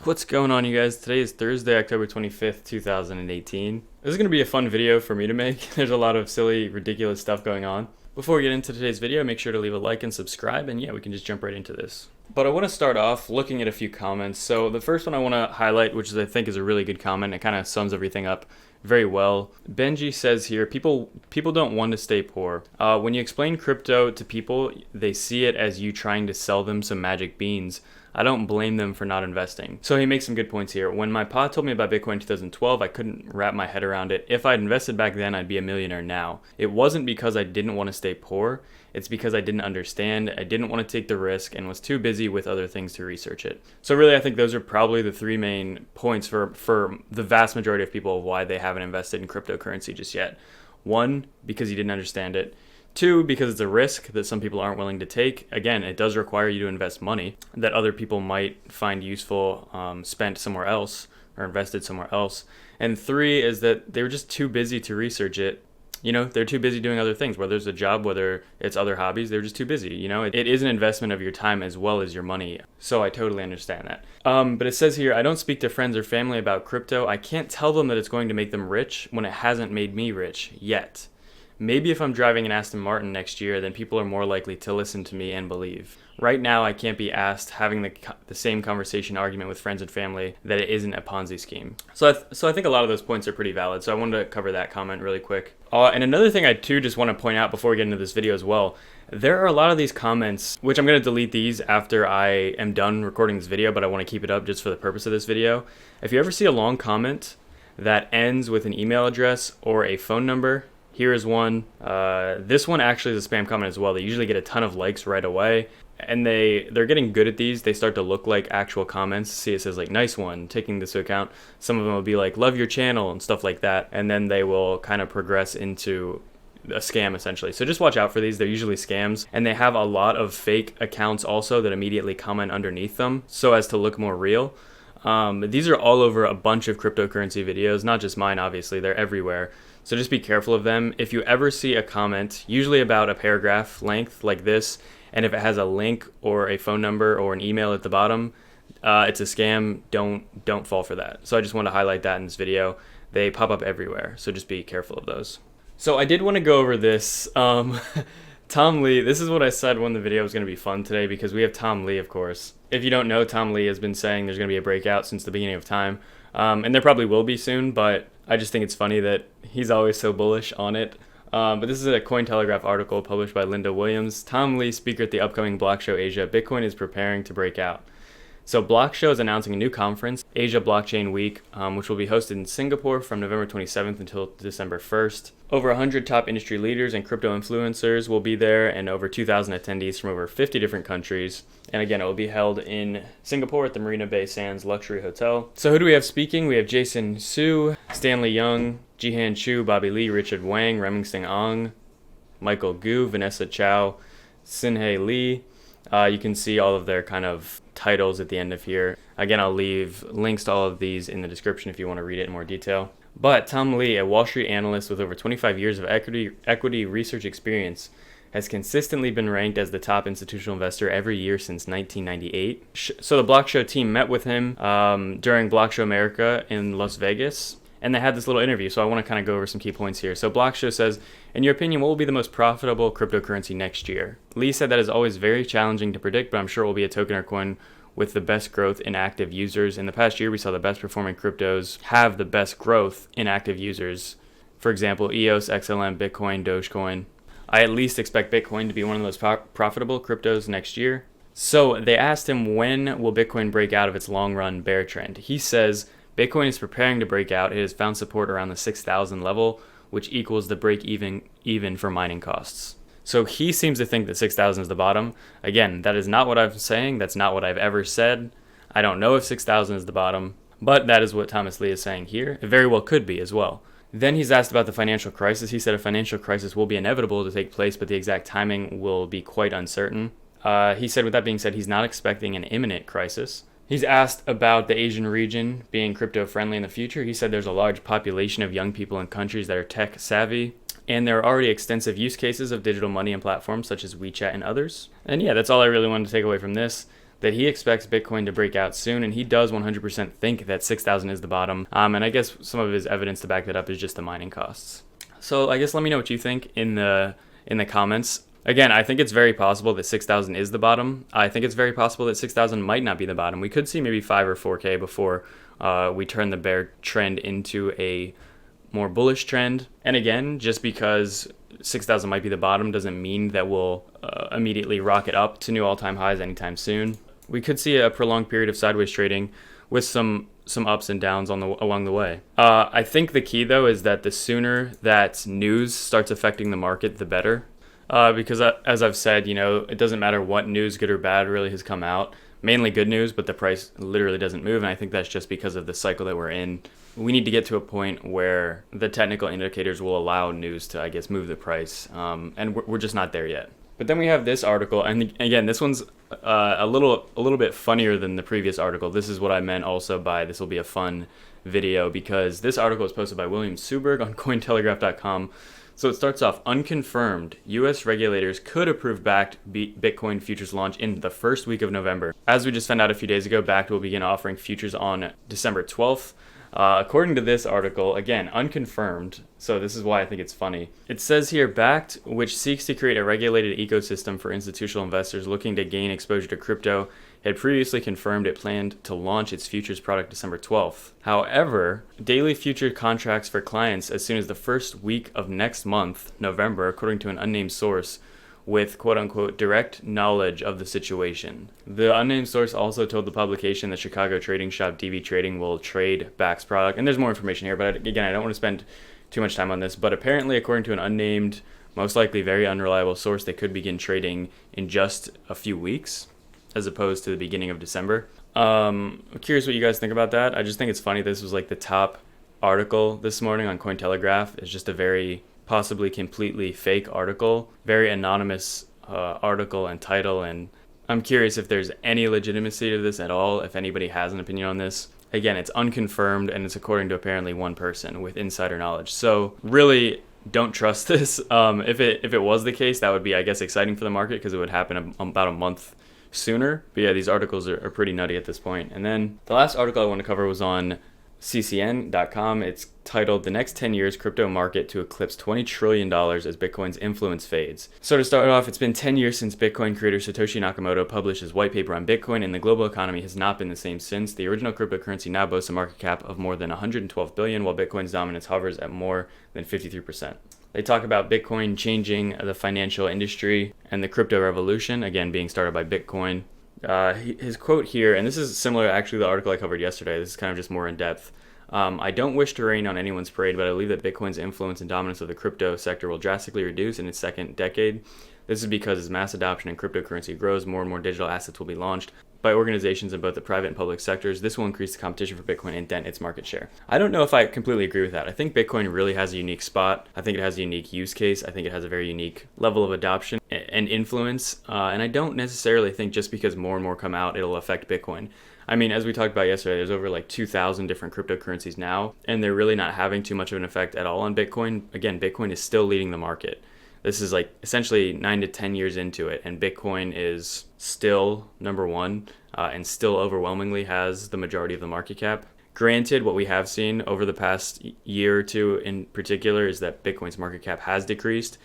What's going on, you guys? Today is Thursday, October 25th, 2018. This is going to be a fun video for me to make. There's a lot of silly, ridiculous stuff going on. Before we get into today's video, make sure to leave a like and subscribe, and yeah, we can just jump right into this. But I want to start off looking at a few comments. So the first one I want to highlight, which I think is a really good comment, it kind of sums everything up very well. Benji says here, people don't want to stay poor. When you explain crypto to people, they see it as you trying to sell them some magic beans. I don't blame them for not investing. So he makes some good points here. When my pa told me about Bitcoin in 2012, I couldn't wrap my head around it. If I'd invested back then, I'd be a millionaire now. It wasn't because I didn't want to stay poor. It's because I didn't understand, I didn't want to take the risk, and was too busy with other things to research it. So really, I think those are probably the three main points for the vast majority of people of why they haven't invested in cryptocurrency just yet. One, because you didn't understand it. Two, because it's a risk that some people aren't willing to take. Again, it does require you to invest money that other people might find useful spent somewhere else or invested somewhere else. And three is that they were just too busy to research it. You know, they're too busy doing other things, whether it's a job, whether it's other hobbies, they're just too busy. You know, it is an investment of your time as well as your money. So I totally understand that. But it says here, I don't speak to friends or family about crypto. I can't tell them that it's going to make them rich when it hasn't made me rich yet. Maybe if I'm driving an Aston Martin next year, then people are more likely to listen to me and believe. Right now, I can't be asked having the same conversation argument with friends and family that it isn't a Ponzi scheme. So I think a lot of those points are pretty valid. So I wanted to cover that comment really quick. And another thing I too just want to point out before we get into this video as well, there are a lot of these comments, which I'm going to delete these after I am done recording this video, but I want to keep it up just for the purpose of this video. If you ever see a long comment that ends with an email address or a phone number, here is one. This one actually is a spam comment as well. They usually get a ton of likes right away. And they're getting good at these. They start to look like actual comments. See, it says like, nice one, taking this into account. Some of them will be like, love your channel and stuff like that. And then they will kind of progress into a scam essentially. So just watch out for these. They're usually scams. And they have a lot of fake accounts also that immediately comment underneath them so as to look more real. These are all over a bunch of cryptocurrency videos, not just mine, obviously. They're everywhere. So just be careful of them. If you ever see a comment, usually about a paragraph length like this, and if it has a link or a phone number or an email at the bottom, it's a scam. Don't fall for that. So I just want to highlight that in this video. They pop up everywhere, so just be careful of those. So I did want to go over this. Tom Lee, this is what I said when the video was going to be fun today, because we have Tom Lee, of course. If you don't know, Tom Lee has been saying there's going to be a breakout since the beginning of time. And there probably will be soon, but I just think it's funny that he's always so bullish on it. But this is a Cointelegraph article published by Linda Williams. Tom Lee, speaker at the upcoming Block Show Asia, Bitcoin is preparing to break out. So Block Show is announcing a new conference, Asia Blockchain Week, which will be hosted in Singapore from November 27th until December 1st. Over 100 top industry leaders and crypto influencers will be there, and over 2,000 attendees from over 50 different countries. And again, it will be held in Singapore at the Marina Bay Sands Luxury Hotel. So who do we have speaking? We have Jason Su, Stanley Young, Jihan Chu, Bobby Lee, Richard Wang, Remington Ong, Michael Gu, Vanessa Chow, Sinhei Lee. You can see all of their kind of titles at the end of here. Again, I'll leave links to all of these in the description if you want to read it in more detail. But Tom Lee, a Wall Street analyst with over 25 years of equity research experience, has consistently been ranked as the top institutional investor every year since 1998. So the Block Show team met with him during Block Show America in Las Vegas, and they had this little interview. So I want to kind of go over some key points here. So Block Show says, in your opinion, what will be the most profitable cryptocurrency next year? Lee said that is always very challenging to predict, but I'm sure it will be a token or coin with the best growth in active users. In the past year, we saw the best performing cryptos have the best growth in active users. For example, EOS, XLM, Bitcoin, Dogecoin. I at least expect Bitcoin to be one of those profitable cryptos next year. So they asked him, when will Bitcoin break out of its long run bear trend? He says, Bitcoin is preparing to break out. It has found support around the 6,000 level, which equals the break even for mining costs. So he seems to think that 6,000 is the bottom. Again, that is not what I'm saying. That's not what I've ever said. I don't know if 6,000 is the bottom, but that is what Thomas Lee is saying here. It very well could be as well. Then he's asked about the financial crisis. He said a financial crisis will be inevitable to take place, but the exact timing will be quite uncertain. He said, with that being said, he's not expecting an imminent crisis. He's asked about the Asian region being crypto-friendly in the future. He said there's a large population of young people in countries that are tech-savvy, and there are already extensive use cases of digital money and platforms such as WeChat and others. And yeah, that's all I really wanted to take away from this. that he expects Bitcoin to break out soon, and he does 100% think that 6,000 is the bottom. And I guess some of his evidence to back that up is just the mining costs. So I guess let me know what you think in the comments. Again, I think it's very possible that 6,000 is the bottom. I think it's very possible that 6,000 might not be the bottom. We could see maybe 5 or 4K before we turn the bear trend into a more bullish trend. And again, just because 6,000 might be the bottom doesn't mean that we'll immediately rocket up to new all-time highs anytime soon. We could see a prolonged period of sideways trading with some ups and downs along the way. I think the key, though, is that the sooner that news starts affecting the market, the better. Because as I've said, it doesn't matter what news, good or bad, really has come out. Mainly good news, but the price literally doesn't move, and I think that's just because of the cycle that we're in. We need to get to a point where the technical indicators will allow news to, I guess, move the price, and we're just not there yet. But then we have this article, and again, this one's a little bit funnier than the previous article. This is what I meant also by this will be a fun video, because this article is posted by William Suberg on Cointelegraph.com. So it starts off, unconfirmed, U.S. regulators could approve Backed Bitcoin futures launch in the first week of November. As we just found out a few days ago, Backed will begin offering futures on December 12th. According to this article, again, unconfirmed, so this is why I think it's funny. It says here, Backed, which seeks to create a regulated ecosystem for institutional investors looking to gain exposure to crypto, had previously confirmed it planned to launch its futures product December 12th. However, daily future contracts for clients as soon as the first week of next month, November, according to an unnamed source, with quote-unquote direct knowledge of the situation. The unnamed source also told the publication that Chicago trading shop DV Trading will trade Back's product. And there's more information here, but again, I don't want to spend too much time on this. But apparently, according to an unnamed, most likely very unreliable source, they could begin trading in just a few weeks, as opposed to the beginning of December. I'm curious what you guys think about that. I just think it's funny. This was like the top article this morning on Cointelegraph. It's just a very possibly completely fake article, very anonymous article and title, and I'm curious if there's any legitimacy to this at all, if anybody has an opinion on this. Again, it's unconfirmed, and it's according to apparently one person with insider knowledge. So really, don't trust this. If it was the case, that would be, I guess, exciting for the market because it would happen about a month sooner. But yeah, these articles are pretty nutty at this point. And then the last article I want to cover was on ccn.com. It's titled, "The Next 10 Years Crypto Market to Eclipse $20 Trillion as Bitcoin's Influence Fades." So to start off, it's been 10 years since Bitcoin creator Satoshi Nakamoto published his white paper on Bitcoin, and the global economy has not been the same since. The original cryptocurrency now boasts a market cap of more than $112 billion, while Bitcoin's dominance hovers at more than 53%. They talk about Bitcoin changing the financial industry and the crypto revolution, again being started by Bitcoin. His quote here, and this is similar to actually the article I covered yesterday, this is kind of just more in depth. "I don't wish to rain on anyone's parade, but I believe that Bitcoin's influence and dominance of the crypto sector will drastically reduce in its second decade. This is because as mass adoption in cryptocurrency grows, more and more digital assets will be launched by organizations in both the private and public sectors. This will increase the competition for Bitcoin and dent its market share." I don't know if I completely agree with that. I think Bitcoin really has a unique spot. I think it has a unique use case. I think it has a very unique level of adoption and influence. And I don't necessarily think just because more and more come out, it'll affect Bitcoin. I mean, as we talked about yesterday, there's over like 2,000 different cryptocurrencies now, and they're really not having too much of an effect at all on Bitcoin. Again, Bitcoin is still leading the market. This is like essentially 9 to 10 years into it, and Bitcoin is still number one and still overwhelmingly has the majority of the market cap. Granted, what we have seen over the past year or two in particular is that Bitcoin's market cap has decreased,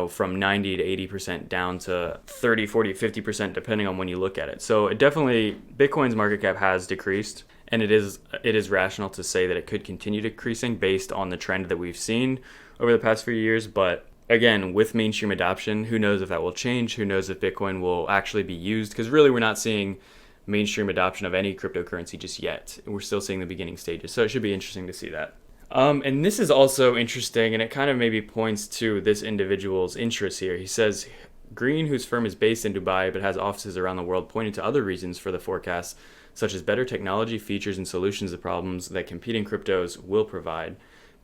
from 90 to 80% down to 30, 40, 50%, depending on when you look at it. So it definitely, Bitcoin's market cap has decreased, and it is rational to say that it could continue decreasing based on the trend that we've seen over the past few years. But again, with mainstream adoption, who knows if that will change? Who knows if Bitcoin will actually be used? Because really, we're not seeing mainstream adoption of any cryptocurrency just yet. We're still seeing the beginning stages. So it should be interesting to see that. And this is also interesting, and it kind of maybe points to this individual's interests here. He says, Green, whose firm is based in Dubai but has offices around the world, pointed to other reasons for the forecast, such as better technology, features, and solutions to problems that competing cryptos will provide.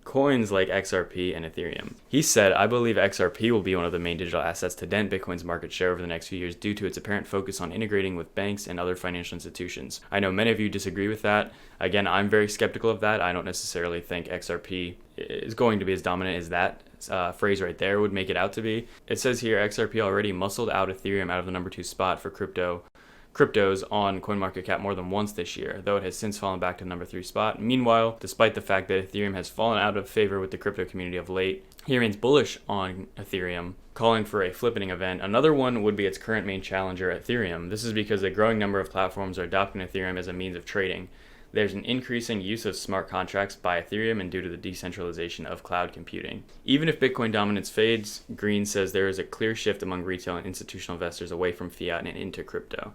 Coins like XRP and Ethereum. He said, "I believe XRP will be one of the main digital assets to dent Bitcoin's market share over the next few years due to its apparent focus on integrating with banks and other financial institutions." I know many of you disagree with that. Again, I'm very skeptical of that. I don't necessarily think XRP is going to be as dominant as that phrase right there would make it out to be. It says here, XRP already muscled out Ethereum out of the number 2 spot for crypto cryptos on CoinMarketCap more than once this year, though it has since fallen back to number 3 spot. Meanwhile, despite the fact that Ethereum has fallen out of favor with the crypto community of late, he remains bullish on Ethereum, calling for a flippening event. Another one would be its current main challenger, Ethereum. This is because a growing number of platforms are adopting Ethereum as a means of trading. There's an increasing use of smart contracts by Ethereum and due to the decentralization of cloud computing. Even if Bitcoin dominance fades, Green says there is a clear shift among retail and institutional investors away from fiat and into crypto.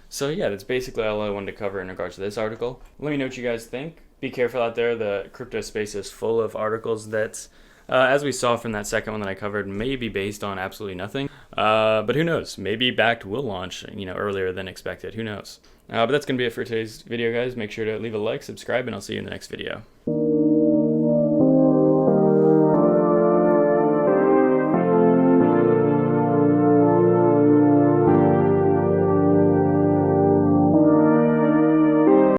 So yeah, that's basically all I wanted to cover in regards to this article. Let me know what you guys think. Be careful out there. The crypto space is full of articles that, as we saw from that second one that I covered, may be based on absolutely nothing. But who knows? Maybe Backed will launch, earlier than expected. Who knows? But that's going to be it for today's video, guys. Make sure to leave a like, subscribe, and I'll see you in the next video.